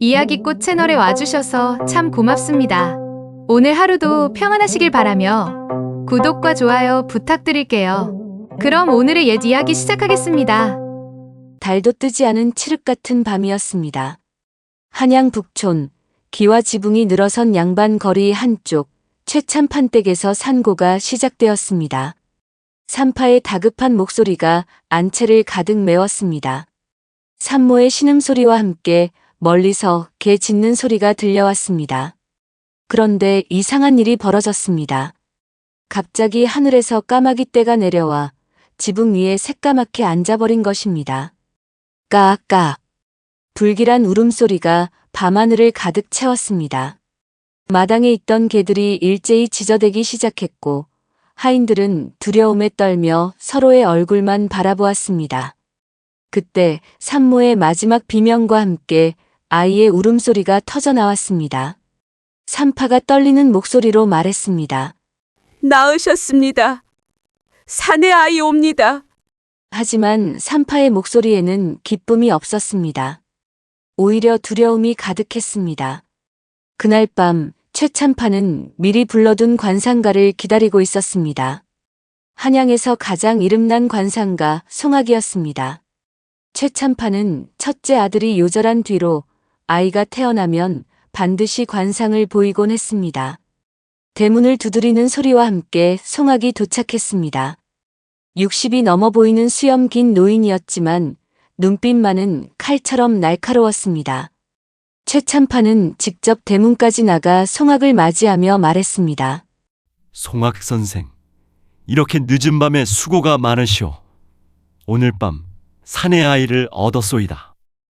이야기꽃 채널에 와주셔서 참 고맙습니다. 오늘 하루도 평안하시길 바라며 구독과 좋아요 부탁드릴게요. 그럼 오늘의 옛 이야기 시작하겠습니다. 달도 뜨지 않은 칠흑 같은 밤이었습니다. 한양 북촌, 기와 지붕이 늘어선 양반 거리 한쪽 최참판 댁에서 산고가 시작되었습니다. 산파의 다급한 목소리가 안채를 가득 메웠습니다. 산모의 신음소리와 함께 멀리서 개 짖는 소리가 들려왔습니다. 그런데 이상한 일이 벌어졌습니다. 갑자기 하늘에서 까마귀 떼가 내려와 지붕 위에 새까맣게 앉아버린 것입니다. 까악. 불길한 울음소리가 밤하늘을 가득 채웠습니다. 마당에 있던 개들이 일제히 짖어대기 시작했고 하인들은 두려움에 떨며 서로의 얼굴만 바라보았습니다. 그때 산모의 마지막 비명과 함께 아이의 울음소리가 터져나왔습니다. 산파가 떨리는 목소리로 말했습니다. 낳으셨습니다. 산의 아이 옵니다. 하지만 산파의 목소리에는 기쁨이 없었습니다. 오히려 두려움이 가득했습니다. 그날 밤 최참파는 미리 불러둔 관상가를 기다리고 있었습니다. 한양에서 가장 이름난 관상가 송악이었습니다. 최참파는 첫째 아들이 요절한 뒤로 아이가 태어나면 반드시 관상을 보이곤 했습니다. 대문을 두드리는 소리와 함께 송악이 도착했습니다. 60이 넘어 보이는 수염 긴 노인이었지만 눈빛만은 칼처럼 날카로웠습니다. 최참파는 직접 대문까지 나가 송악을 맞이하며 말했습니다. 송악 선생, 이렇게 늦은 밤에 수고가 많으시오. 오늘 밤 산의 아이를 얻었소이다.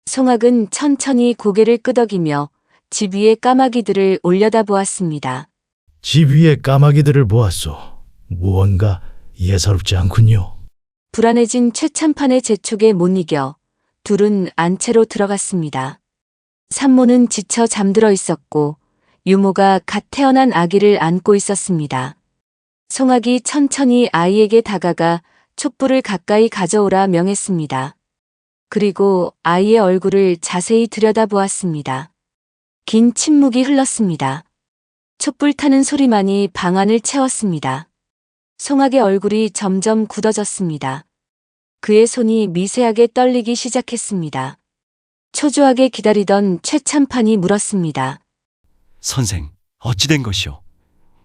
송악은 천천히 고개를 끄덕이며 집 위의 까마귀들을 올려다보았습니다. 집 위에 까마귀들을 보았소. 무언가 예사롭지 않군요. 불안해진 최참판의 재촉에 못 이겨 둘은 안채로 들어갔습니다. 산모는 지쳐 잠들어 있었고 유모가 갓 태어난 아기를 안고 있었습니다. 송악이 천천히 아이에게 다가가 촛불을 가까이 가져오라 명했습니다. 그리고 아이의 얼굴을 자세히 들여다보았습니다. 긴 침묵이 흘렀습니다. 촛불 타는 소리만이 방안을 채웠습니다. 송악의 얼굴이 점점 굳어졌습니다. 그의 손이 미세하게 떨리기 시작했습니다. 초조하게 기다리던 최참판이 물었습니다. 선생, 어찌 된 것이오?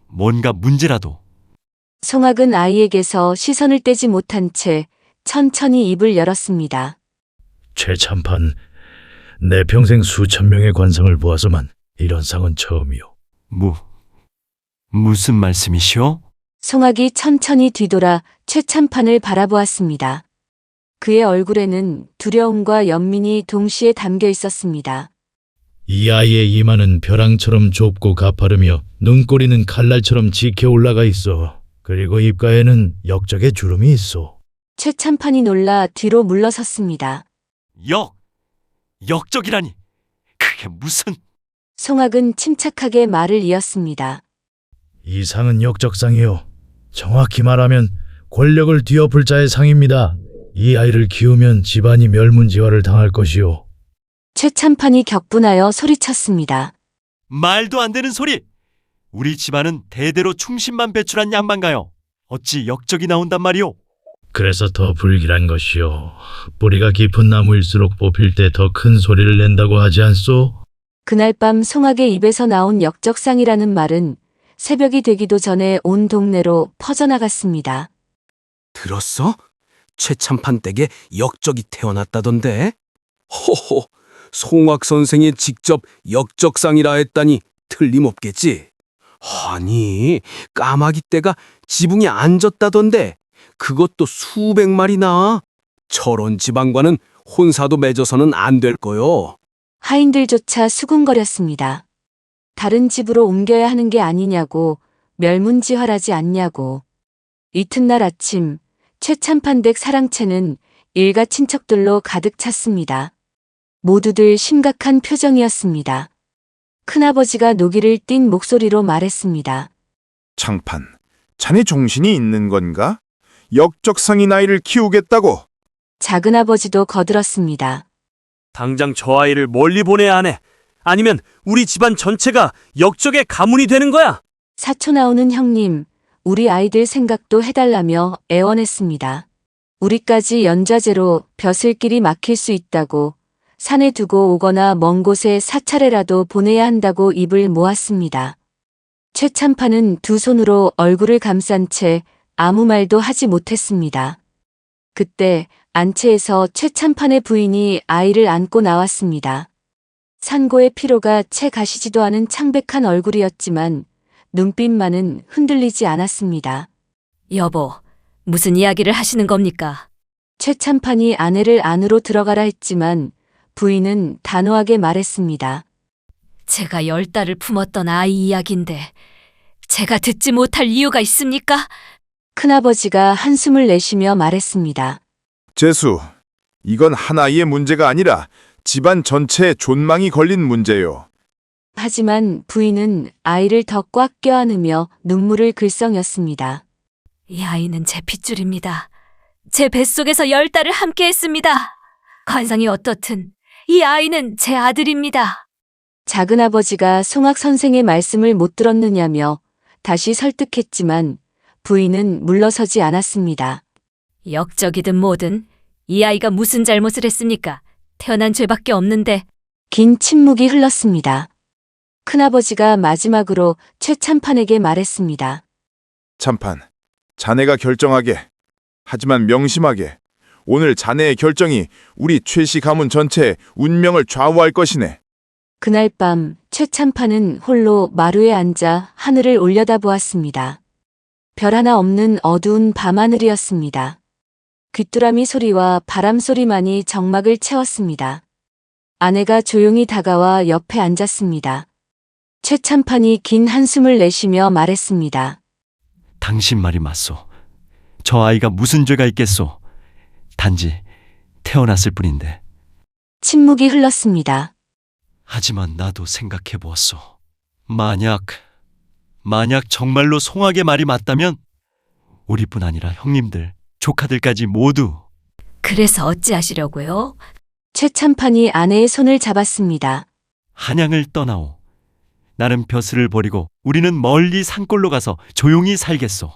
뭔가 문제라도. 송악은 아이에게서 시선을 떼지 못한 채 천천히 입을 열었습니다. 최참판, 내 평생 수천 명의 관상을 보아서만 이런 상은 처음이오. 무슨 말씀이시오? 송악이 천천히 뒤돌아 최참판을 바라보았습니다. 그의 얼굴에는 두려움과 연민이 동시에 담겨 있었습니다. 이 아이의 이마는 벼랑처럼 좁고 가파르며 눈꼬리는 칼날처럼 지켜 올라가 있어. 그리고 입가에는 역적의 주름이 있어. 최참판이 놀라 뒤로 물러섰습니다. 역적이라니. 그게 무슨... 송악은 침착하게 말을 이었습니다. 이 상은 역적상이요. 정확히 말하면 권력을 뒤엎을 자의 상입니다. 이 아이를 키우면 집안이 멸문지화를 당할 것이요. 최참판이 격분하여 소리쳤습니다. 말도 안 되는 소리! 우리 집안은 대대로 충신만 배출한 양반가요. 어찌 역적이 나온단 말이오? 그래서 더 불길한 것이요. 뿌리가 깊은 나무일수록 뽑힐 때 더 큰 소리를 낸다고 하지 않소? 그날 밤 송악의 입에서 나온 역적상이라는 말은 새벽이 되기도 전에 온 동네로 퍼져나갔습니다. 들었어? 최참판 댁에 역적이 태어났다던데? 호호, 송악 선생이 직접 역적상이라 했다니 틀림없겠지? 아니, 까마귀 떼가 지붕에 앉았다던데 그것도 수백 마리나. 저런 지방과는 혼사도 맺어서는 안 될 거요. 하인들조차 수군거렸습니다. 다른 집으로 옮겨야 하는 게 아니냐고, 멸문지화라지 않냐고. 이튿날 아침 최참판 댁 사랑채는 일가 친척들로 가득 찼습니다. 모두들 심각한 표정이었습니다. 큰아버지가 노기를 띤 목소리로 말했습니다. 창판, 자네 정신이 있는 건가? 역적상인 아이를 키우겠다고? 작은아버지도 거들었습니다. 당장 저 아이를 멀리 보내야 하네. 아니면 우리 집안 전체가 역적의 가문이 되는 거야? 사초 나오는 형님, 우리 아이들 생각도 해달라며 애원했습니다. 우리까지 연좌제로 벼슬길이 막힐 수 있다고 산에 두고 오거나 먼 곳에 사찰에라도 보내야 한다고 입을 모았습니다. 최참판은 두 손으로 얼굴을 감싼 채 아무 말도 하지 못했습니다. 그때 안채에서 최참판의 부인이 아이를 안고 나왔습니다. 산고의 피로가 채 가시지도 않은 창백한 얼굴이었지만 눈빛만은 흔들리지 않았습니다. 여보, 무슨 이야기를 하시는 겁니까? 최참판이 아내를 안으로 들어가라 했지만 부인은 단호하게 말했습니다. 제가 10달을 품었던 아이 이야기인데 제가 듣지 못할 이유가 있습니까? 큰아버지가 한숨을 내쉬며 말했습니다. 재수, 이건 한 아이의 문제가 아니라 집안 전체에 존망이 걸린 문제요. 하지만 부인은 아이를 더 꽉 껴안으며 눈물을 글썽였습니다. 이 아이는 제 핏줄입니다. 제 뱃속에서 10달을 함께 했습니다. 관상이 어떻든 이 아이는 제 아들입니다. 작은아버지가 송학 선생의 말씀을 못 들었느냐며 다시 설득했지만 부인은 물러서지 않았습니다. 역적이든 뭐든 이 아이가 무슨 잘못을 했습니까? 태어난 죄밖에 없는데. 긴 침묵이 흘렀습니다. 큰아버지가 마지막으로 최참판에게 말했습니다. 참판, 자네가 결정하게. 하지만 명심하게. 오늘 자네의 결정이 우리 최씨 가문 전체의 운명을 좌우할 것이네. 그날 밤 최참판은 홀로 마루에 앉아 하늘을 올려다보았습니다. 별 하나 없는 어두운 밤하늘이었습니다. 귀뚜라미 소리와 바람 소리만이 정막을 채웠습니다. 아내가 조용히 다가와 옆에 앉았습니다. 최참판이 긴 한숨을 내쉬며 말했습니다. 당신 말이 맞소. 저 아이가 무슨 죄가 있겠소. 단지 태어났을 뿐인데. 침묵이 흘렀습니다. 하지만 나도 생각해 보았소. 만약 정말로 송악의 말이 맞다면 우리뿐 아니라 형님들, 조카들까지 모두. 그래서 어찌하시려고요? 최참판이 아내의 손을 잡았습니다. 한양을 떠나오. 나는 벼슬을 버리고 우리는 멀리 산골로 가서 조용히 살겠소.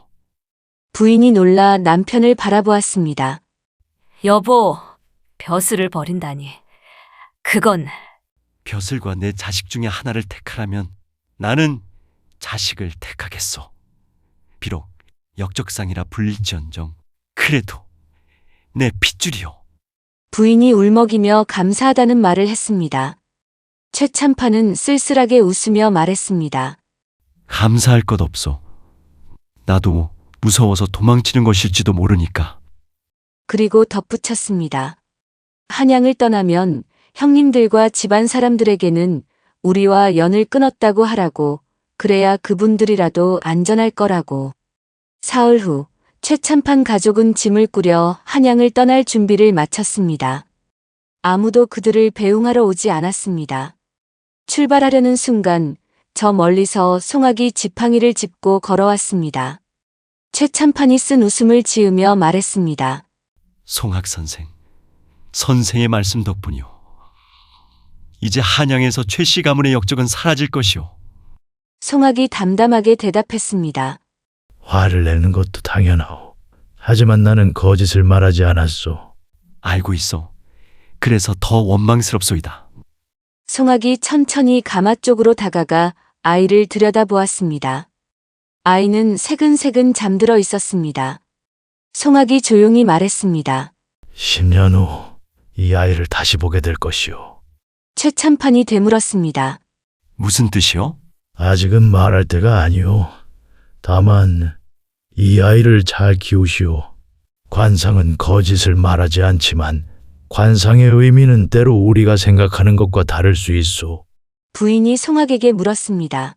부인이 놀라 남편을 바라보았습니다. 여보, 벼슬을 버린다니. 그건 벼슬과 내 자식 중에 하나를 택하라면 나는 자식을 택하겠소. 비록 역적상이라 불릴지언정 그래도 내 핏줄이요. 부인이 울먹이며 감사하다는 말을 했습니다. 최참판은 쓸쓸하게 웃으며 말했습니다. 감사할 것 없소. 나도 무서워서 도망치는 것일지도 모르니까. 그리고 덧붙였습니다. 한양을 떠나면 형님들과 집안 사람들에게는 우리와 연을 끊었다고 하라고, 그래야 그분들이라도 안전할 거라고. 사흘 후 최참판 가족은 짐을 꾸려 한양을 떠날 준비를 마쳤습니다. 아무도 그들을 배웅하러 오지 않았습니다. 출발하려는 순간 저 멀리서 송악이 지팡이를 짚고 걸어왔습니다. 최참판이 쓴 웃음을 지으며 말했습니다. 송학 선생의 말씀 덕분이오. 이제 한양에서 최씨 가문의 역적은 사라질 것이오. 송악이 담담하게 대답했습니다. 화를 내는 것도 당연하오. 하지만 나는 거짓을 말하지 않았소. 알고 있어. 그래서 더 원망스럽소이다. 송악이 천천히 가마 쪽으로 다가가 아이를 들여다보았습니다. 아이는 새근새근 잠들어 있었습니다. 송악이 조용히 말했습니다. 10년 후 이 아이를 다시 보게 될 것이오. 최참판이 되물었습니다. 무슨 뜻이요? 아직은 말할 때가 아니오. 다만 이 아이를 잘 키우시오. 관상은 거짓을 말하지 않지만 관상의 의미는 때로 우리가 생각하는 것과 다를 수 있소. 부인이 송악에게 물었습니다.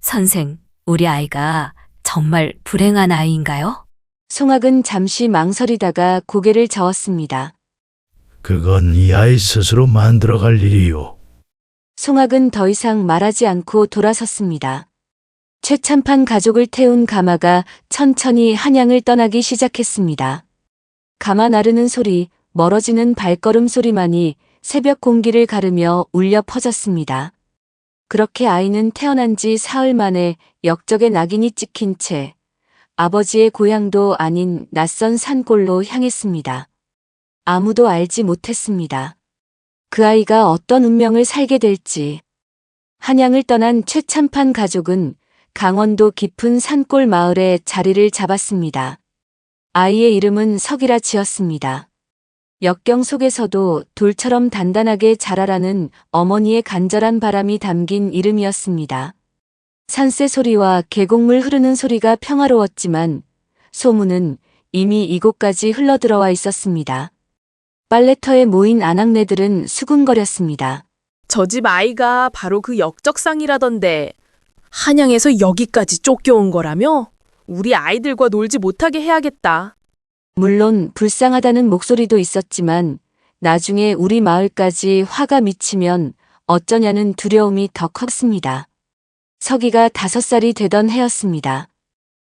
선생, 우리 아이가 정말 불행한 아이인가요? 송악은 잠시 망설이다가 고개를 저었습니다. 그건 이 아이 스스로 만들어갈 일이요. 송악은 더 이상 말하지 않고 돌아섰습니다. 최참판 가족을 태운 가마가 천천히 한양을 떠나기 시작했습니다. 가마 나르는 소리, 멀어지는 발걸음 소리만이 새벽 공기를 가르며 울려 퍼졌습니다. 그렇게 아이는 태어난 지 사흘 만에 역적의 낙인이 찍힌 채 아버지의 고향도 아닌 낯선 산골로 향했습니다. 아무도 알지 못했습니다. 그 아이가 어떤 운명을 살게 될지. 한양을 떠난 최참판 가족은 강원도 깊은 산골 마을에 자리를 잡았습니다. 아이의 이름은 석이라 지었습니다. 역경 속에서도 돌처럼 단단하게 자라라는 어머니의 간절한 바람이 담긴 이름이었습니다. 산새 소리와 계곡물 흐르는 소리가 평화로웠지만 소문은 이미 이곳까지 흘러들어와 있었습니다. 빨래터에 모인 아낙네들은 수군거렸습니다. 저 집 아이가 바로 그 역적상이라던데 한양에서 여기까지 쫓겨온 거라며? 우리 아이들과 놀지 못하게 해야겠다. 물론 불쌍하다는 목소리도 있었지만 나중에 우리 마을까지 화가 미치면 어쩌냐는 두려움이 더 컸습니다. 석이가 5살이 되던 해였습니다.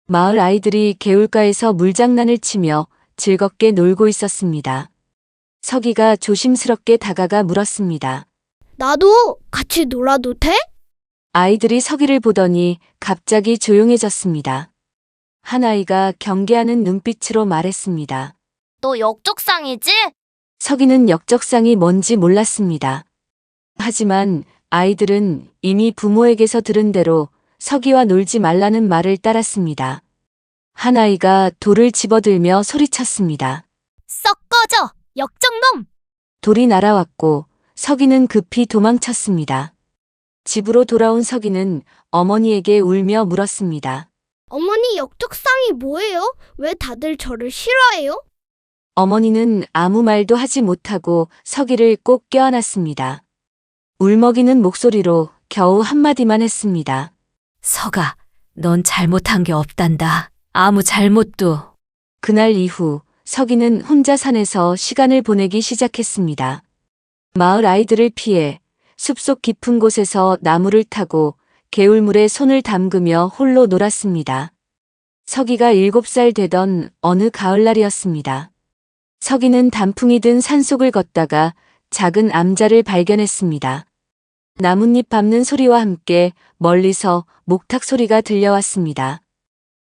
마을 아이들이 개울가에서 물장난을 치며 즐겁게 놀고 있었습니다. 석이가 조심스럽게 다가가 물었습니다. 나도 같이 놀아도 돼? 아이들이 석이를 보더니 갑자기 조용해졌습니다. 한 아이가 경계하는 눈빛으로 말했습니다. 너 역적상이지? 석이는 역적상이 뭔지 몰랐습니다. 하지만 아이들은 이미 부모에게서 들은 대로 석이와 놀지 말라는 말을 따랐습니다. 한 아이가 돌을 집어들며 소리쳤습니다. 썩 꺼져! 역적놈! 돌이 날아왔고 석이는 급히 도망쳤습니다. 집으로 돌아온 석이는 어머니에게 울며 물었습니다. 어머니 역적상이 뭐예요? 왜 다들 저를 싫어해요? 어머니는 아무 말도 하지 못하고 석이를 꼭 껴안았습니다. 울먹이는 목소리로 겨우 한마디만 했습니다. 석아, 넌 잘못한 게 없단다. 아무 잘못도. 그날 이후 석이는 혼자 산에서 시간을 보내기 시작했습니다. 마을 아이들을 피해 숲속 깊은 곳에서 나무를 타고 개울물에 손을 담그며 홀로 놀았습니다. 석이가 7살 되던 어느 가을날이었습니다. 석이는 단풍이 든 산속을 걷다가 작은 암자를 발견했습니다. 나뭇잎 밟는 소리와 함께 멀리서 목탁 소리가 들려왔습니다.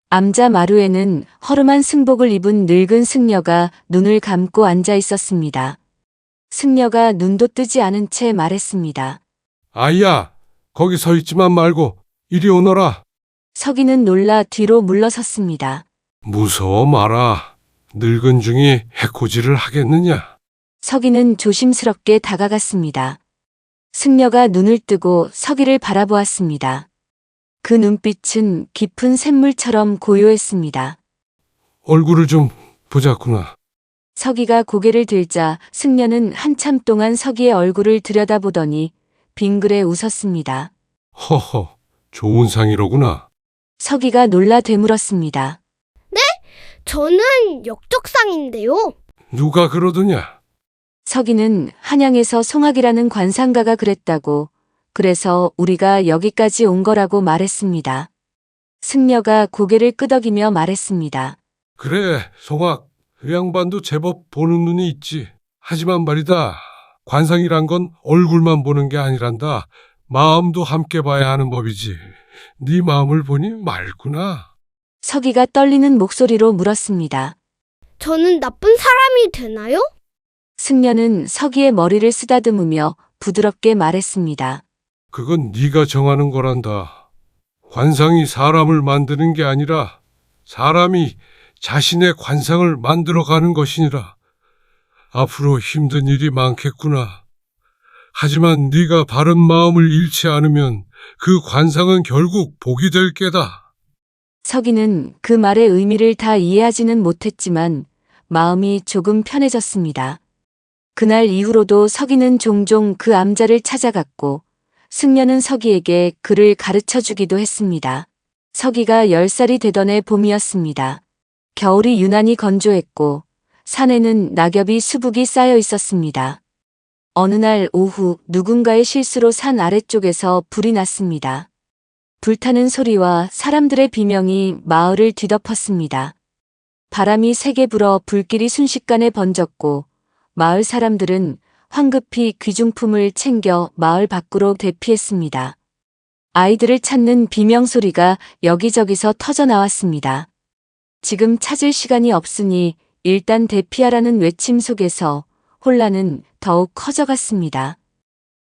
암자 마루에는 허름한 승복을 입은 늙은 승려가 눈을 감고 앉아 있었습니다. 승려가 눈도 뜨지 않은 채 말했습니다. 아이야, 거기 서 있지만 말고 이리 오너라. 석이는 놀라 뒤로 물러섰습니다. 무서워 마라. 늙은 중이 해코지를 하겠느냐. 석이는 조심스럽게 다가갔습니다. 승려가 눈을 뜨고 석이를 바라보았습니다. 그 눈빛은 깊은 샘물처럼 고요했습니다. 얼굴을 좀 보자꾸나. 석이가 고개를 들자 승려는 한참 동안 석이의 얼굴을 들여다보더니 빙그레 웃었습니다. 허허, 좋은 상이로구나. 석이가 놀라 되물었습니다. 저는 역적상인데요. 누가 그러더냐? 석이는 한양에서 송악이라는 관상가가 그랬다고, 그래서 우리가 여기까지 온 거라고 말했습니다. 승려가 고개를 끄덕이며 말했습니다. 그래, 송악. 그 양반도 제법 보는 눈이 있지. 하지만 말이다. 관상이란 건 얼굴만 보는 게 아니란다. 마음도 함께 봐야 하는 법이지. 네 마음을 보니 맑구나. 석이가 떨리는 목소리로 물었습니다. 저는 나쁜 사람이 되나요? 승려는 석이의 머리를 쓰다듬으며 부드럽게 말했습니다. 그건 네가 정하는 거란다. 관상이 사람을 만드는 게 아니라 사람이 자신의 관상을 만들어가는 것이니라. 앞으로 힘든 일이 많겠구나. 하지만 네가 바른 마음을 잃지 않으면 그 관상은 결국 복이 될 게다. 석이는 그 말의 의미를 다 이해하지는 못했지만 마음이 조금 편해졌습니다. 그날 이후로도 석이는 종종 그 암자를 찾아갔고 승려는 석이에게 글을 가르쳐주기도 했습니다. 석이가 10살이 되던 해 봄이었습니다. 겨울이 유난히 건조했고 산에는 낙엽이 수북이 쌓여 있었습니다. 어느 날 오후 누군가의 실수로 산 아래쪽에서 불이 났습니다. 불타는 소리와 사람들의 비명이 마을을 뒤덮었습니다. 바람이 세게 불어 불길이 순식간에 번졌고 마을 사람들은 황급히 귀중품을 챙겨 마을 밖으로 대피했습니다. 아이들을 찾는 비명소리가 여기저기서 터져 나왔습니다. 지금 찾을 시간이 없으니 일단 대피하라는 외침 속에서 혼란은 더욱 커져갔습니다.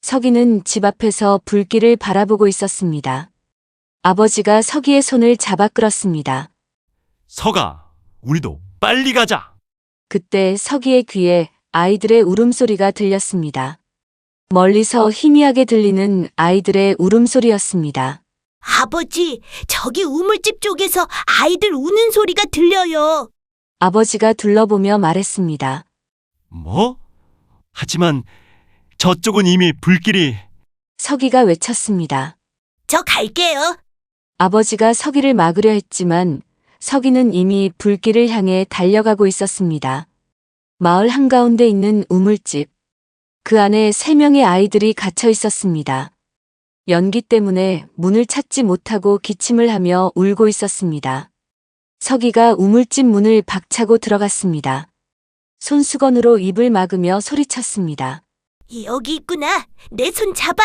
서기는 집 앞에서 불길을 바라보고 있었습니다. 아버지가 서기의 손을 잡아 끌었습니다. 서가, 우리도 빨리 가자. 그때 서기의 귀에 아이들의 울음소리가 들렸습니다. 멀리서 희미하게 들리는 아이들의 울음소리였습니다. 아버지, 저기 우물집 쪽에서 아이들 우는 소리가 들려요. 아버지가 둘러보며 말했습니다. 뭐? 하지만 저쪽은 이미 불길이... 서기가 외쳤습니다. 저 갈게요. 아버지가 서기를 막으려 했지만 서기는 이미 불길을 향해 달려가고 있었습니다. 마을 한가운데 있는 우물집. 그 안에 3명의 아이들이 갇혀 있었습니다. 연기 때문에 문을 찾지 못하고 기침을 하며 울고 있었습니다. 서기가 우물집 문을 박차고 들어갔습니다. 손수건으로 입을 막으며 소리쳤습니다. 여기 있구나. 내 손 잡아.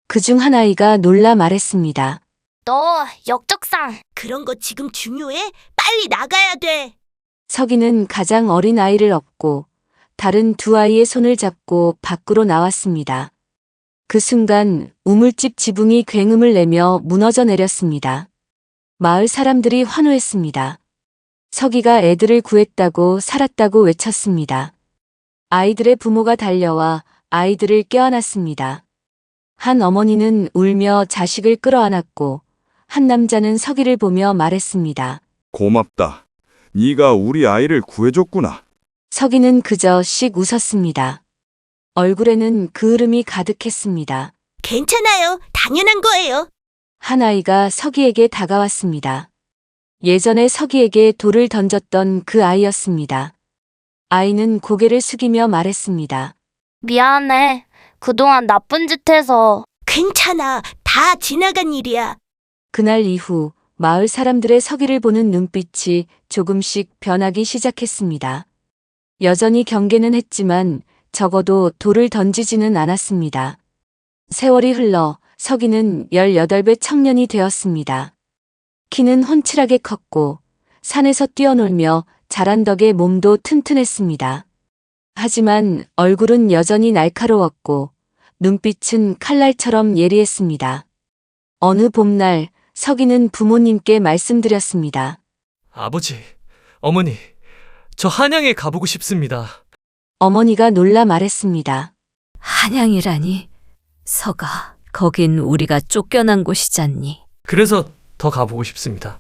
그중 한 아이가 놀라 말했습니다. 너 역적상. 그런 거 지금 중요해? 빨리 나가야 돼. 서기는 가장 어린 아이를 업고 다른 2 아이의 손을 잡고 밖으로 나왔습니다. 그 순간 우물집 지붕이 굉음을 내며 무너져 내렸습니다. 마을 사람들이 환호했습니다. 서기가 애들을 구했다고 살았다고 외쳤습니다. 아이들의 부모가 달려와 아이들을 껴안았습니다. 한 어머니는 울며 자식을 끌어안았고 한 남자는 서기를 보며 말했습니다. 고맙다. 네가 우리 아이를 구해줬구나. 서기는 그저 씩 웃었습니다. 얼굴에는 그을음이 가득했습니다. 괜찮아요. 당연한 거예요. 한 아이가 서기에게 다가왔습니다. 예전에 서기에게 돌을 던졌던 그 아이였습니다. 아이는 고개를 숙이며 말했습니다. 미안해. 그동안 나쁜 짓 해서. 괜찮아. 다 지나간 일이야. 그날 이후 마을 사람들의 서기를 보는 눈빛이 조금씩 변하기 시작했습니다. 여전히 경계는 했지만 적어도 돌을 던지지는 않았습니다. 세월이 흘러 서기는 18배 청년이 되었습니다. 키는 훤칠하게 컸고 산에서 뛰어놀며 자란 덕에 몸도 튼튼했습니다. 하지만 얼굴은 여전히 날카로웠고 눈빛은 칼날처럼 예리했습니다. 어느 봄날 서기는 부모님께 말씀드렸습니다. 아버지, 어머니, 저 한양에 가보고 싶습니다. 어머니가 놀라 말했습니다. 한양이라니. 서가, 거긴 우리가 쫓겨난 곳이잖니. 그래서 더 가보고 싶습니다.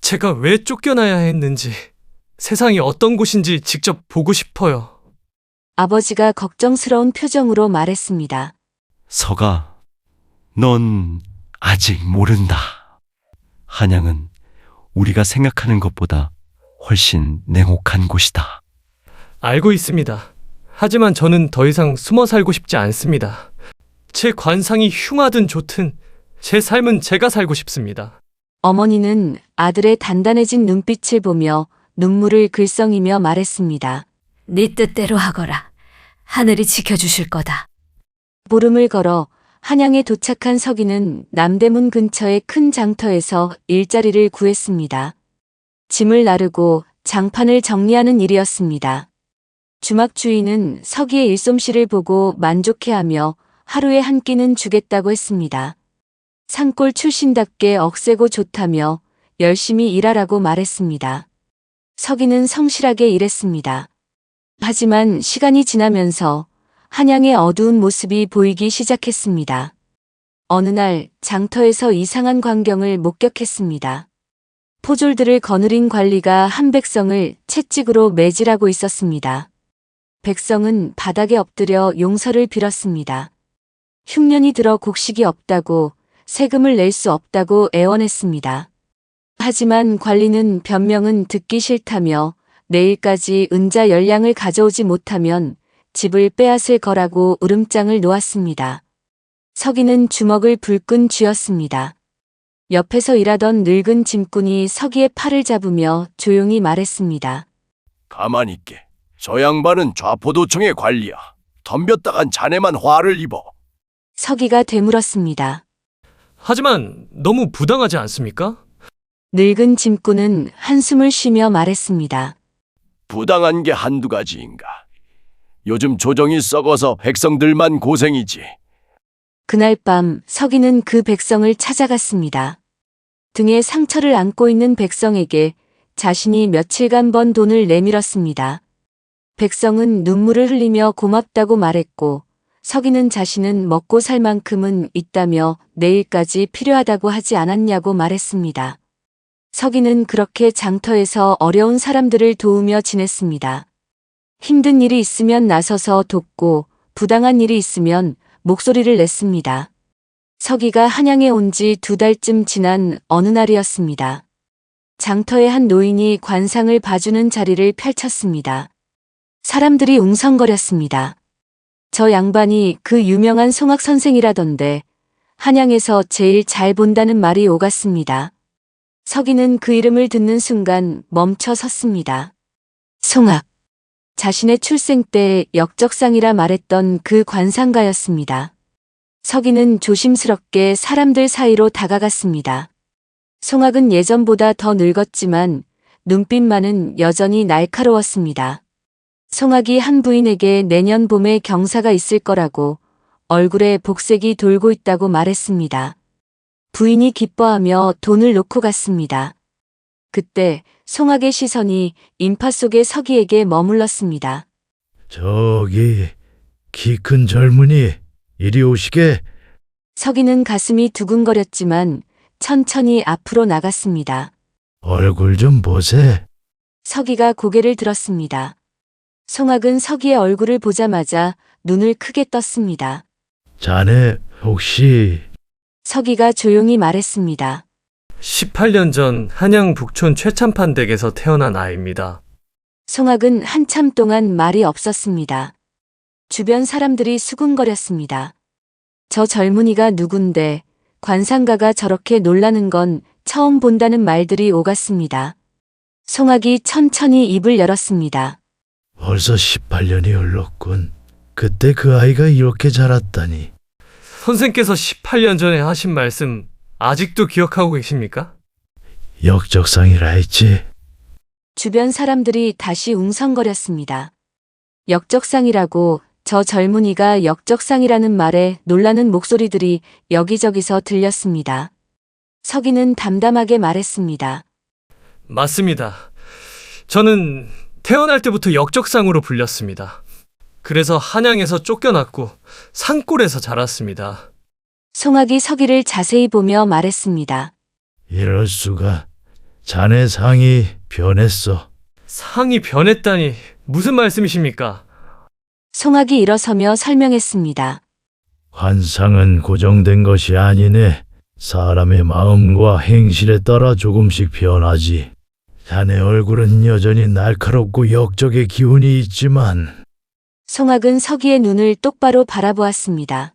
제가 왜 쫓겨나야 했는지, 세상이 어떤 곳인지 직접 보고 싶어요. 아버지가 걱정스러운 표정으로 말했습니다. 서가, 넌 아직 모른다. 한양은 우리가 생각하는 것보다 훨씬 냉혹한 곳이다. 알고 있습니다. 하지만 저는 더 이상 숨어 살고 싶지 않습니다. 제 관상이 흉하든 좋든 제 삶은 제가 살고 싶습니다. 어머니는 아들의 단단해진 눈빛을 보며 눈물을 글썽이며 말했습니다. 네 뜻대로 하거라. 하늘이 지켜주실 거다. 보름을 걸어 한양에 도착한 서기는 남대문 근처의 큰 장터에서 일자리를 구했습니다. 짐을 나르고 장판을 정리하는 일이었습니다. 주막 주인은 서기의 일솜씨를 보고 만족해하며 하루에 한 끼는 주겠다고 했습니다. 산골 출신답게 억세고 좋다며 열심히 일하라고 말했습니다. 서기는 성실하게 일했습니다. 하지만 시간이 지나면서 한양의 어두운 모습이 보이기 시작했습니다. 어느 날 장터에서 이상한 광경을 목격했습니다. 포졸들을 거느린 관리가 한 백성을 채찍으로 매질하고 있었습니다. 백성은 바닥에 엎드려 용서를 빌었습니다. 흉년이 들어 곡식이 없다고, 세금을 낼 수 없다고 애원했습니다. 하지만 관리는 변명은 듣기 싫다며 내일까지 은자 10량을 가져오지 못하면 집을 빼앗을 거라고 으름장을 놓았습니다. 서기는 주먹을 불끈 쥐었습니다. 옆에서 일하던 늙은 짐꾼이 서기의 팔을 잡으며 조용히 말했습니다. 가만히 있게. 저 양반은 좌포도청의 관리야. 덤볐다간 자네만 화를 입어. 서기가 되물었습니다. 하지만 너무 부당하지 않습니까? 늙은 짐꾼은 한숨을 쉬며 말했습니다. 부당한 게 한두 가지인가. 요즘 조정이 썩어서 백성들만 고생이지. 그날 밤 서기는 그 백성을 찾아갔습니다. 등에 상처를 안고 있는 백성에게 자신이 며칠간 번 돈을 내밀었습니다. 백성은 눈물을 흘리며 고맙다고 말했고 서기는 자신은 먹고 살 만큼은 있다며 내일까지 필요하다고 하지 않았냐고 말했습니다. 서기는 그렇게 장터에서 어려운 사람들을 도우며 지냈습니다. 힘든 일이 있으면 나서서 돕고 부당한 일이 있으면 목소리를 냈습니다. 서기가 한양에 온 지 2달쯤 지난 어느 날이었습니다. 장터의 한 노인이 관상을 봐주는 자리를 펼쳤습니다. 사람들이 웅성거렸습니다. 저 양반이 그 유명한 송악 선생이라던데 한양에서 제일 잘 본다는 말이 오갔습니다. 서기는 그 이름을 듣는 순간 멈춰 섰습니다. 송악. 자신의 출생 때 역적상이라 말했던 그 관상가였습니다. 서기는 조심스럽게 사람들 사이로 다가갔습니다. 송악은 예전보다 더 늙었지만 눈빛만은 여전히 날카로웠습니다. 송악이 한 부인에게 내년 봄에 경사가 있을 거라고 얼굴에 복색이 돌고 있다고 말했습니다. 부인이 기뻐하며 돈을 놓고 갔습니다. 그때 송악의 시선이 인파 속의 서기에게 머물렀습니다. 저기 키 큰 젊은이 이리 오시게. 서기는 가슴이 두근거렸지만 천천히 앞으로 나갔습니다. 얼굴 좀 보세. 서기가 고개를 들었습니다. 송악은 서기의 얼굴을 보자마자 눈을 크게 떴습니다. 자네 혹시 서기가 조용히 말했습니다. 18년 전 한양 북촌 최참판 댁에서 태어난 아이입니다. 송악은 한참 동안 말이 없었습니다. 주변 사람들이 수군거렸습니다. 저 젊은이가 누군데 관상가가 저렇게 놀라는 건 처음 본다는 말들이 오갔습니다. 송악이 천천히 입을 열었습니다. 벌써 18년이 흘렀군. 그때 그 아이가 이렇게 자랐다니. 선생께서 18년 전에 하신 말씀 아직도 기억하고 계십니까? 역적상이라 했지. 주변 사람들이 다시 웅성거렸습니다. 역적상이라고 저 젊은이가 역적상이라는 말에 놀라는 목소리들이 여기저기서 들렸습니다. 서기는 담담하게 말했습니다. 맞습니다. 저는 태어날 때부터 역적상으로 불렸습니다. 그래서 한양에서 쫓겨났고 산골에서 자랐습니다. 송악이 서기를 자세히 보며 말했습니다. 이럴 수가. 자네 상이 변했어. 상이 변했다니 무슨 말씀이십니까? 송악이 일어서며 설명했습니다. 관상은 고정된 것이 아니네. 사람의 마음과 행실에 따라 조금씩 변하지. 자네 얼굴은 여전히 날카롭고 역적의 기운이 있지만 송악은 서기의 눈을 똑바로 바라보았습니다.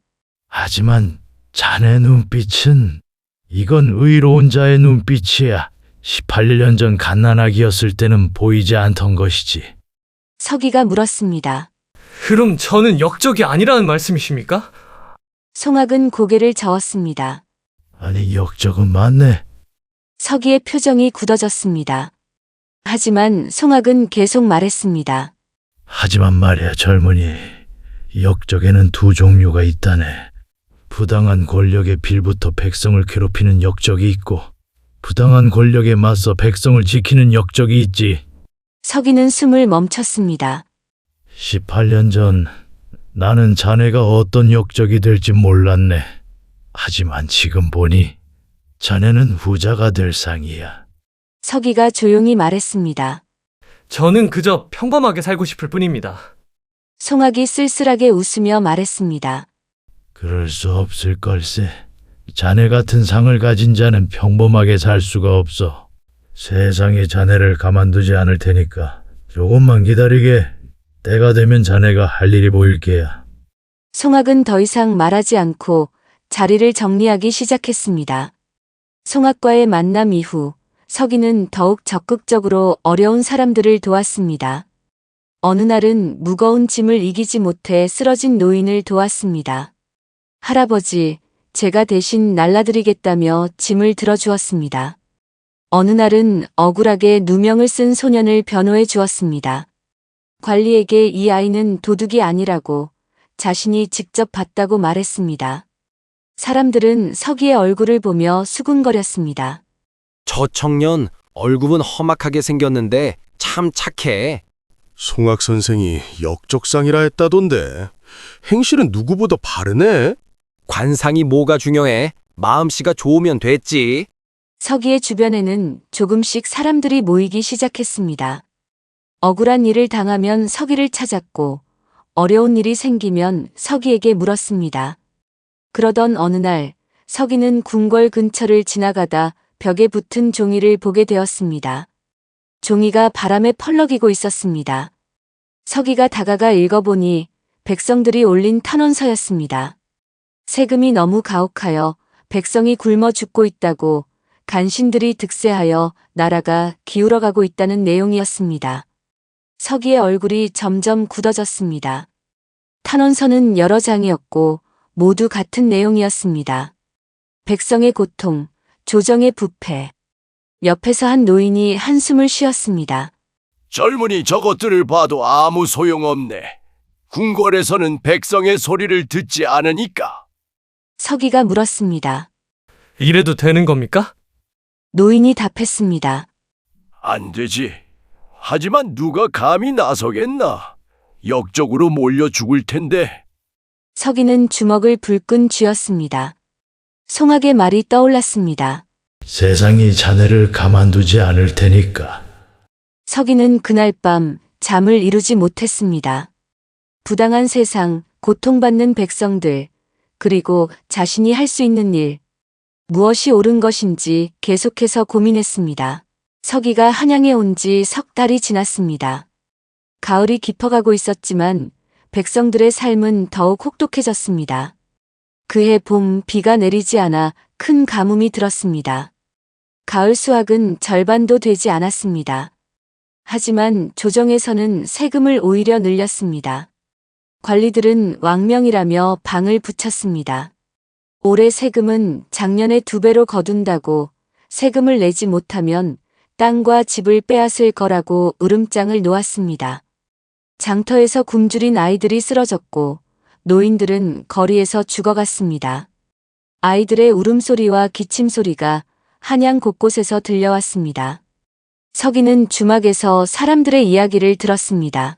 하지만 자네 눈빛은 이건 의로운 자의 눈빛이야. 18년 전 갓난아기였을 때는 보이지 않던 것이지. 서기가 물었습니다. 그럼 저는 역적이 아니라는 말씀이십니까? 송악은 고개를 저었습니다. 아니 역적은 맞네. 서기의 표정이 굳어졌습니다. 하지만 송악은 계속 말했습니다. 하지만 말이야 젊은이. 역적에는 두 종류가 있다네. 부당한 권력에 빌부터 백성을 괴롭히는 역적이 있고 부당한 권력에 맞서 백성을 지키는 역적이 있지. 서기는 숨을 멈췄습니다. 18년 전 나는 자네가 어떤 역적이 될지 몰랐네. 하지만 지금 보니 자네는 후자가 될 상이야. 서기가 조용히 말했습니다. 저는 그저 평범하게 살고 싶을 뿐입니다. 송악이 쓸쓸하게 웃으며 말했습니다. 그럴 수 없을 걸세. 자네 같은 상을 가진 자는 평범하게 살 수가 없어. 세상에 자네를 가만두지 않을 테니까 조금만 기다리게. 때가 되면 자네가 할 일이 보일 게야. 송악은 더 이상 말하지 않고 자리를 정리하기 시작했습니다. 송악과의 만남 이후 서기는 더욱 적극적으로 어려운 사람들을 도왔습니다. 어느 날은 무거운 짐을 이기지 못해 쓰러진 노인을 도왔습니다. 할아버지, 제가 대신 날라드리겠다며 짐을 들어주었습니다. 어느 날은 억울하게 누명을 쓴 소년을 변호해 주었습니다. 관리에게 이 아이는 도둑이 아니라고 자신이 직접 봤다고 말했습니다. 사람들은 서기의 얼굴을 보며 수군거렸습니다. 저 청년 얼굴은 험악하게 생겼는데 참 착해. 송학 선생이 역적상이라 했다던데 행실은 누구보다 바르네. 관상이 뭐가 중요해? 마음씨가 좋으면 됐지. 서기의 주변에는 조금씩 사람들이 모이기 시작했습니다. 억울한 일을 당하면 서기를 찾았고 어려운 일이 생기면 서기에게 물었습니다. 그러던 어느 날 서기는 궁궐 근처를 지나가다 벽에 붙은 종이를 보게 되었습니다. 종이가 바람에 펄럭이고 있었습니다. 서기가 다가가 읽어보니 백성들이 올린 탄원서였습니다. 세금이 너무 가혹하여 백성이 굶어 죽고 있다고 간신들이 득세하여 나라가 기울어가고 있다는 내용이었습니다. 서기의 얼굴이 점점 굳어졌습니다. 탄원서는 여러 장이었고 모두 같은 내용이었습니다. 백성의 고통, 조정의 부패. 옆에서 한 노인이 한숨을 쉬었습니다. 젊은이 저것들을 봐도 아무 소용없네. 궁궐에서는 백성의 소리를 듣지 않으니까. 서기가 물었습니다. 이래도 되는 겁니까? 노인이 답했습니다. 안 되지. 하지만 누가 감히 나서겠나? 역적으로 몰려 죽을 텐데. 서기는 주먹을 불끈 쥐었습니다. 송악의 말이 떠올랐습니다. 세상이 자네를 가만두지 않을 테니까. 서기는 그날 밤 잠을 이루지 못했습니다. 부당한 세상, 고통받는 백성들, 그리고 자신이 할 수 있는 일, 무엇이 옳은 것인지 계속해서 고민했습니다. 서기가 한양에 온 지 석 달이 지났습니다. 가을이 깊어가고 있었지만 백성들의 삶은 더욱 혹독해졌습니다. 그해 봄 비가 내리지 않아 큰 가뭄이 들었습니다. 가을 수확은 절반도 되지 않았습니다. 하지만 조정에서는 세금을 오히려 늘렸습니다. 관리들은 왕명이라며 방을 붙였습니다. 올해 세금은 작년에 2배로 거둔다고 세금을 내지 못하면 땅과 집을 빼앗을 거라고 으름장을 놓았습니다. 장터에서 굶주린 아이들이 쓰러졌고 노인들은 거리에서 죽어갔습니다. 아이들의 울음소리와 기침소리가 한양 곳곳에서 들려왔습니다. 서기는 주막에서 사람들의 이야기를 들었습니다.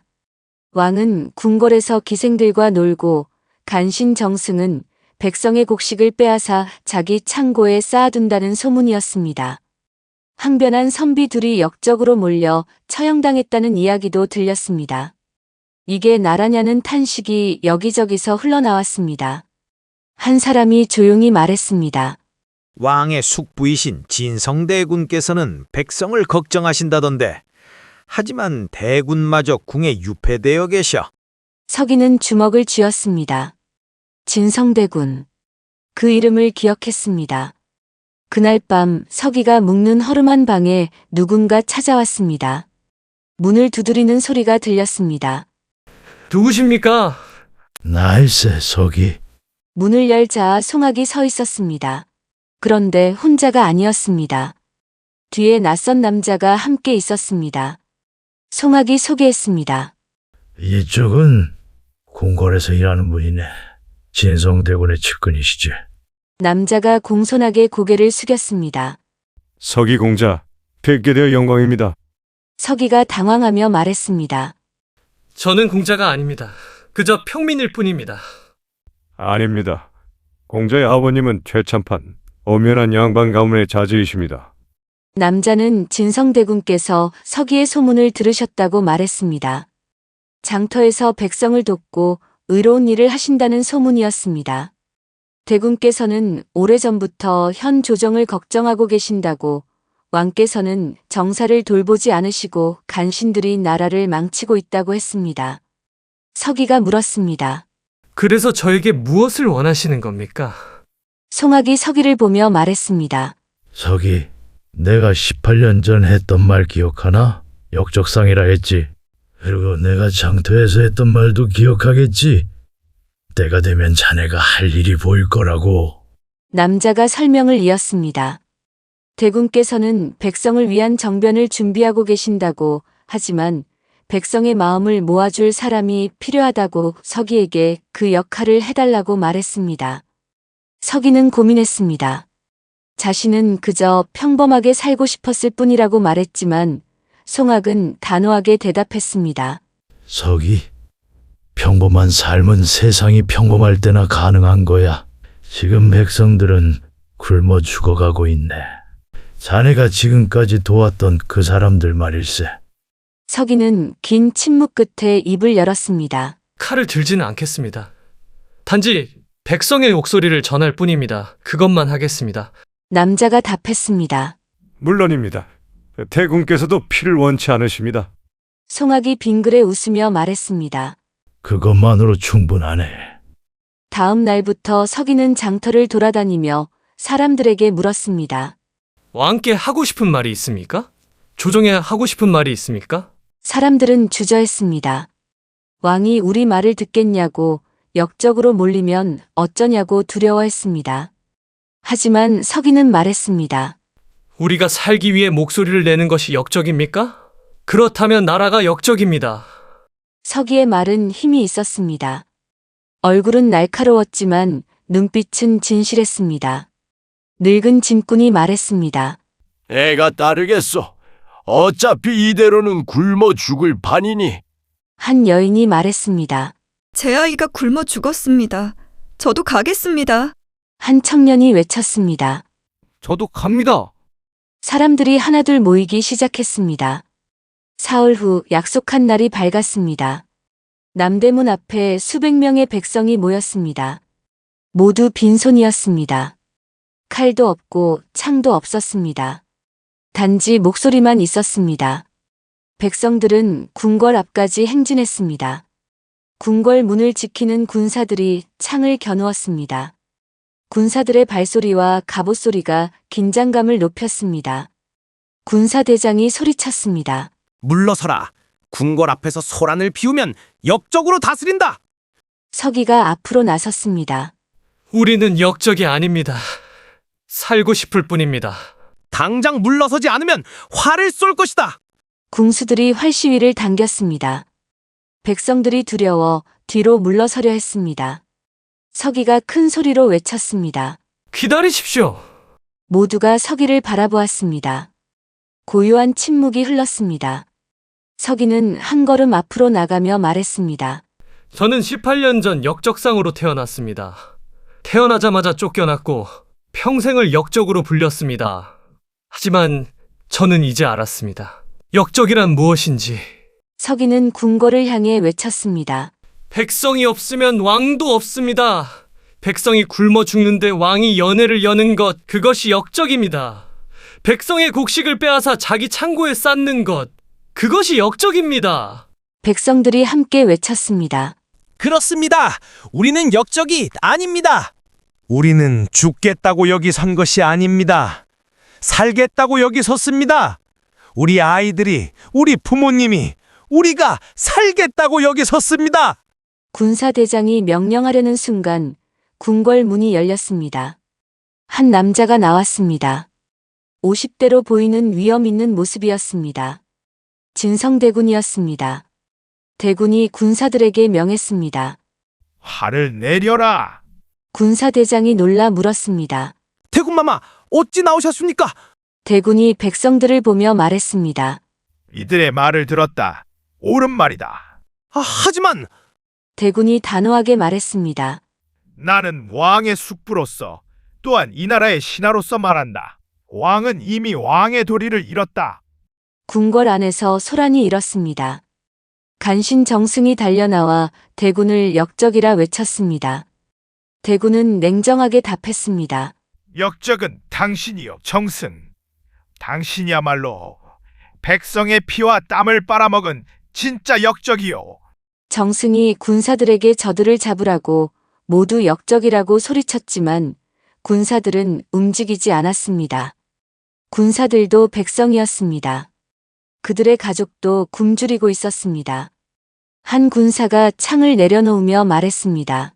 왕은 궁궐에서 기생들과 놀고 간신 정승은 백성의 곡식을 빼앗아 자기 창고에 쌓아둔다는 소문이었습니다. 항변한 선비 둘이 역적으로 몰려 처형당했다는 이야기도 들렸습니다. 이게 나라냐는 탄식이 여기저기서 흘러나왔습니다. 한 사람이 조용히 말했습니다. 왕의 숙부이신 진성대군께서는 백성을 걱정하신다던데 하지만 대군마저 궁에 유폐되어 계셔. 서기는 주먹을 쥐었습니다. 진성대군. 그 이름을 기억했습니다. 그날 밤 서기가 묵는 허름한 방에 누군가 찾아왔습니다. 문을 두드리는 소리가 들렸습니다. 누구십니까? 나일세 서기. 문을 열자 송악이 서 있었습니다. 그런데 혼자가 아니었습니다. 뒤에 낯선 남자가 함께 있었습니다. 송악이 소개했습니다. 이쪽은 궁궐에서 일하는 분이네. 진성대군의 측근이시지. 남자가 공손하게 고개를 숙였습니다. 서기 공자, 뵙게 되어 영광입니다. 서기가 당황하며 말했습니다. 저는 공자가 아닙니다. 그저 평민일 뿐입니다. 아닙니다. 공자의 아버님은 최참판, 엄연한 양반 가문의 자제이십니다. 남자는 진성대군께서 서기의 소문을 들으셨다고 말했습니다. 장터에서 백성을 돕고 의로운 일을 하신다는 소문이었습니다. 대군께서는 오래전부터 현 조정을 걱정하고 계신다고, 왕께서는 정사를 돌보지 않으시고 간신들이 나라를 망치고 있다고 했습니다. 서기가 물었습니다. 그래서 저에게 무엇을 원하시는 겁니까? 송악이 서기를 보며 말했습니다. 서기, 내가 18년 전 했던 말 기억하나? 역적상이라 했지. 그리고 내가 장터에서 했던 말도 기억하겠지. 때가 되면 자네가 할 일이 보일 거라고. 남자가 설명을 이었습니다. 대군께서는 백성을 위한 정변을 준비하고 계신다고 하지만 백성의 마음을 모아줄 사람이 필요하다고 서기에게 그 역할을 해달라고 말했습니다. 서기는 고민했습니다. 자신은 그저 평범하게 살고 싶었을 뿐이라고 말했지만 송악은 단호하게 대답했습니다. 서기, 평범한 삶은 세상이 평범할 때나 가능한 거야. 지금 백성들은 굶어 죽어가고 있네. 자네가 지금까지 도왔던 그 사람들 말일세. 서기는 긴 침묵 끝에 입을 열었습니다. 칼을 들지는 않겠습니다. 단지 백성의 목소리를 전할 뿐입니다. 그것만 하겠습니다. 남자가 답했습니다. 물론입니다. 대군께서도 피를 원치 않으십니다. 송악이 빙그레 웃으며 말했습니다. 그것만으로 충분하네. 다음 날부터 서기는 장터를 돌아다니며 사람들에게 물었습니다. 왕께 하고 싶은 말이 있습니까? 조정에 하고 싶은 말이 있습니까? 사람들은 주저했습니다. 왕이 우리 말을 듣겠냐고, 역적으로 몰리면 어쩌냐고 두려워했습니다. 하지만 서기는 말했습니다. 우리가 살기 위해 목소리를 내는 것이 역적입니까? 그렇다면 나라가 역적입니다. 서기의 말은 힘이 있었습니다. 얼굴은 날카로웠지만 눈빛은 진실했습니다. 늙은 짐꾼이 말했습니다. 애가 따르겠소. 어차피 이대로는 굶어 죽을 판이니. 한 여인이 말했습니다. 제 아이가 굶어 죽었습니다. 저도 가겠습니다. 한 청년이 외쳤습니다. 저도 갑니다. 사람들이 하나둘 모이기 시작했습니다. 사흘 후 약속한 날이 밝았습니다. 남대문 앞에 수백 명의 백성이 모였습니다. 모두 빈손이었습니다. 칼도 없고 창도 없었습니다. 단지 목소리만 있었습니다. 백성들은 궁궐 앞까지 행진했습니다. 궁궐 문을 지키는 군사들이 창을 겨누었습니다. 군사들의 발소리와 갑옷 소리가 긴장감을 높였습니다. 군사대장이 소리쳤습니다. 물러서라. 궁궐 앞에서 소란을 피우면 역적으로 다스린다. 서기가 앞으로 나섰습니다. 우리는 역적이 아닙니다. 살고 싶을 뿐입니다. 당장 물러서지 않으면 활을 쏠 것이다. 궁수들이 활시위를 당겼습니다. 백성들이 두려워 뒤로 물러서려 했습니다. 서기가 큰 소리로 외쳤습니다. 기다리십시오. 모두가 서기를 바라보았습니다. 고요한 침묵이 흘렀습니다. 서기는 한 걸음 앞으로 나가며 말했습니다. 저는 18년 전 역적상으로 태어났습니다. 태어나자마자 쫓겨났고 평생을 역적으로 불렸습니다. 하지만 저는 이제 알았습니다. 역적이란 무엇인지. 서기는 궁궐을 향해 외쳤습니다. 백성이 없으면 왕도 없습니다. 백성이 굶어 죽는데 왕이 연회를 여는 것, 그것이 역적입니다. 백성의 곡식을 빼앗아 자기 창고에 쌓는 것, 그것이 역적입니다. 백성들이 함께 외쳤습니다. 그렇습니다. 우리는 역적이 아닙니다. 우리는 죽겠다고 여기 선 것이 아닙니다. 살겠다고 여기 섰습니다. 우리 아이들이, 우리 부모님이, 우리가 살겠다고 여기 섰습니다. 군사대장이 명령하려는 순간 궁궐 문이 열렸습니다. 한 남자가 나왔습니다. 50대로 보이는 위험 있는 모습이었습니다. 진성대군이었습니다. 대군이 군사들에게 명했습니다. 화를 내려라. 군사대장이 놀라 물었습니다. 대군마마, 어찌 나오셨습니까? 대군이 백성들을 보며 말했습니다. 이들의 말을 들었다. 옳은 말이다. 하지만 대군이 단호하게 말했습니다. 나는 왕의 숙부로서 또한 이 나라의 신하로서 말한다. 왕은 이미 왕의 도리를 잃었다. 궁궐 안에서 소란이 일었습니다. 간신 정승이 달려나와 대군을 역적이라 외쳤습니다. 대군은 냉정하게 답했습니다. 역적은 당신이요, 정승. 당신이야말로 백성의 피와 땀을 빨아먹은 진짜 역적이요. 정승이 군사들에게 저들을 잡으라고 모두 역적이라고 소리쳤지만 군사들은 움직이지 않았습니다. 군사들도 백성이었습니다. 그들의 가족도 굶주리고 있었습니다. 한 군사가 창을 내려놓으며 말했습니다.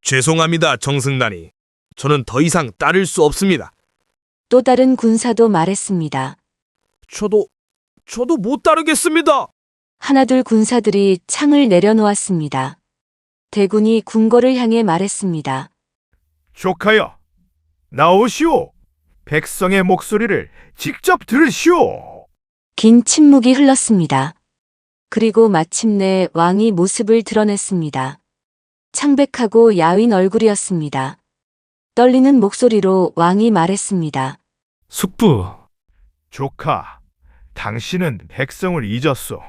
죄송합니다, 정승단이. 저는 더 이상 따를 수 없습니다. 또 다른 군사도 말했습니다. 저도 못 따르겠습니다. 하나둘 군사들이 창을 내려놓았습니다. 대군이 궁궐을 향해 말했습니다. 조카여, 나오시오. 백성의 목소리를 직접 들으시오. 긴 침묵이 흘렀습니다. 그리고 마침내 왕이 모습을 드러냈습니다. 창백하고 야윈 얼굴이었습니다. 떨리는 목소리로 왕이 말했습니다. 숙부, 조카, 당신은 백성을 잊었소.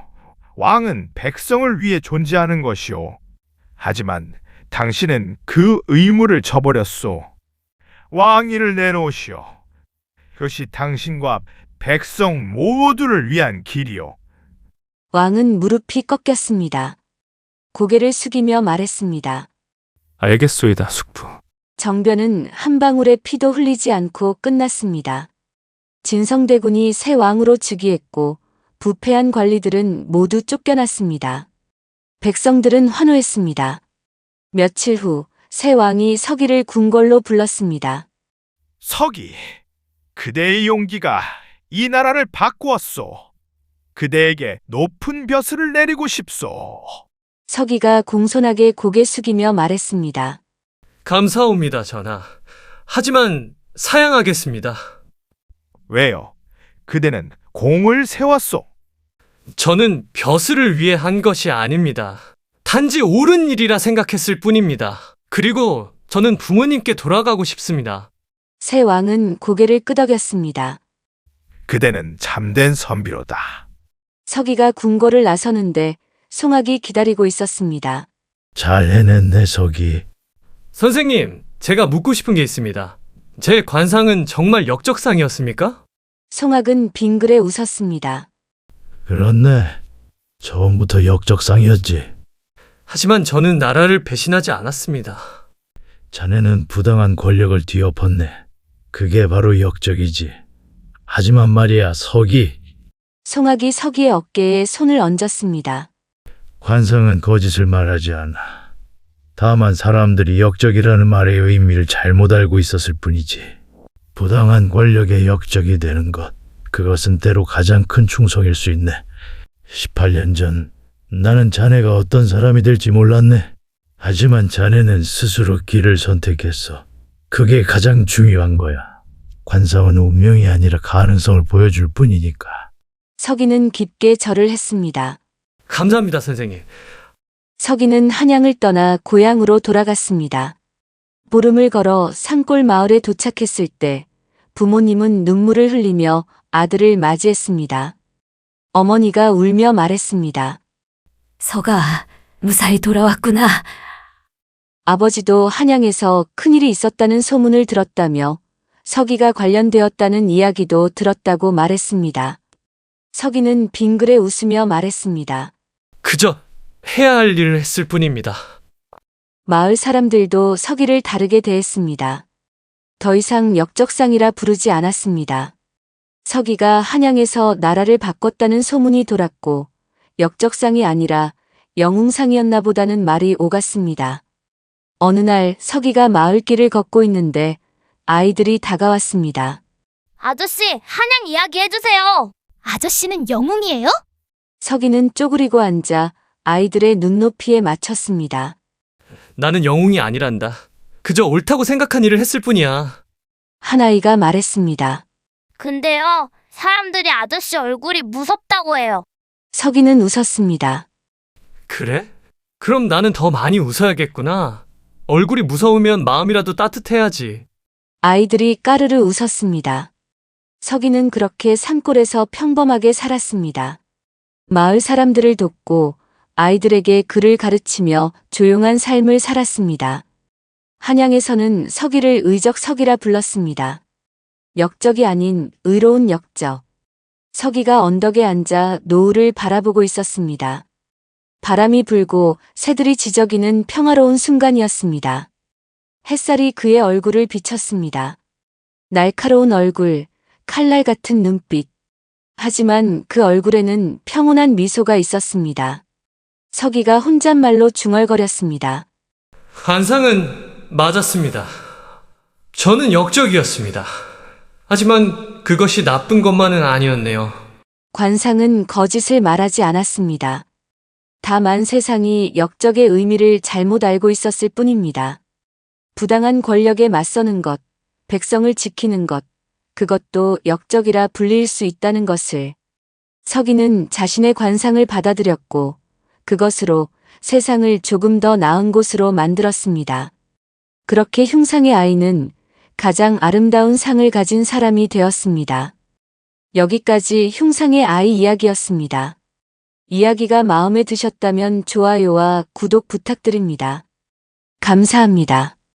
왕은 백성을 위해 존재하는 것이오. 하지만 당신은 그 의무를 저버렸소. 왕위를 내놓으시오. 그것이 당신과 백성 모두를 위한 길이오. 왕은 무릎이 꺾였습니다. 고개를 숙이며 말했습니다. 알겠소이다, 숙부. 정변은 한 방울의 피도 흘리지 않고 끝났습니다. 진성대군이 새 왕으로 즉위했고 부패한 관리들은 모두 쫓겨났습니다. 백성들은 환호했습니다. 며칠 후 새 왕이 서기를 궁궐로 불렀습니다. 서기, 그대의 용기가 이 나라를 바꾸었소. 그대에게 높은 벼슬을 내리고 싶소. 서기가 공손하게 고개 숙이며 말했습니다. 감사옵니다, 전하. 하지만 사양하겠습니다. 왜요? 그대는 공을 세웠소. 저는 벼슬을 위해 한 것이 아닙니다. 단지 옳은 일이라 생각했을 뿐입니다. 그리고 저는 부모님께 돌아가고 싶습니다. 새 왕은 고개를 끄덕였습니다. 그대는 참된 선비로다. 서기가 궁궐을 나서는데 송악이 기다리고 있었습니다. 잘 해냈네, 서기. 선생님, 제가 묻고 싶은 게 있습니다. 제 관상은 정말 역적상이었습니까? 송악은 빙그레 웃었습니다. 그렇네. 처음부터 역적상이었지. 하지만 저는 나라를 배신하지 않았습니다. 자네는 부당한 권력을 뒤엎었네. 그게 바로 역적이지. 하지만 말이야, 서기. 송악이 서기의 어깨에 손을 얹었습니다. 관상은 거짓을 말하지 않아. 다만 사람들이 역적이라는 말의 의미를 잘못 알고 있었을 뿐이지. 부당한 권력의 역적이 되는 것, 그것은 때로 가장 큰 충성일 수 있네. 18년 전 나는 자네가 어떤 사람이 될지 몰랐네. 하지만 자네는 스스로 길을 선택했어. 그게 가장 중요한 거야. 관상은 운명이 아니라 가능성을 보여줄 뿐이니까. 서기는 깊게 절을 했습니다. 감사합니다, 선생님. 서기는 한양을 떠나 고향으로 돌아갔습니다. 보름을 걸어 산골 마을에 도착했을 때 부모님은 눈물을 흘리며 아들을 맞이했습니다. 어머니가 울며 말했습니다. 서가 무사히 돌아왔구나. 아버지도 한양에서 큰일이 있었다는 소문을 들었다며 서기가 관련되었다는 이야기도 들었다고 말했습니다. 서기는 빙그레 웃으며 말했습니다. 그저 해야 할 일을 했을 뿐입니다. 마을 사람들도 서기를 다르게 대했습니다. 더 이상 역적상이라 부르지 않았습니다. 서기가 한양에서 나라를 바꿨다는 소문이 돌았고 역적상이 아니라 영웅상이었나 보다는 말이 오갔습니다. 어느 날 서기가 마을길을 걷고 있는데 아이들이 다가왔습니다. 아저씨, 한양 이야기 해주세요. 아저씨는 영웅이에요? 서기는 쪼그리고 앉아 아이들의 눈높이에 맞췄습니다. 나는 영웅이 아니란다. 그저 옳다고 생각한 일을 했을 뿐이야. 한 아이가 말했습니다. 근데요, 사람들이 아저씨 얼굴이 무섭다고 해요. 서기는 웃었습니다. 그래? 그럼 나는 더 많이 웃어야겠구나. 얼굴이 무서우면 마음이라도 따뜻해야지. 아이들이 까르르 웃었습니다. 서기는 그렇게 산골에서 평범하게 살았습니다. 마을 사람들을 돕고 아이들에게 글을 가르치며 조용한 삶을 살았습니다. 한양에서는 서기를 의적서기라 불렀습니다. 역적이 아닌 의로운 역적. 서기가 언덕에 앉아 노을을 바라보고 있었습니다. 바람이 불고 새들이 지저귀는 평화로운 순간이었습니다. 햇살이 그의 얼굴을 비쳤습니다. 날카로운 얼굴, 칼날 같은 눈빛. 하지만 그 얼굴에는 평온한 미소가 있었습니다. 서기가 혼잣말로 중얼거렸습니다. 관상은 맞았습니다. 저는 역적이었습니다. 하지만 그것이 나쁜 것만은 아니었네요. 관상은 거짓을 말하지 않았습니다. 다만 세상이 역적의 의미를 잘못 알고 있었을 뿐입니다. 부당한 권력에 맞서는 것, 백성을 지키는 것, 그것도 역적이라 불릴 수 있다는 것을. 서기는 자신의 관상을 받아들였고 그것으로 세상을 조금 더 나은 곳으로 만들었습니다. 그렇게 흉상의 아이는 가장 아름다운 상을 가진 사람이 되었습니다. 여기까지 흉상의 아이 이야기였습니다. 이야기가 마음에 드셨다면 좋아요와 구독 부탁드립니다. 감사합니다.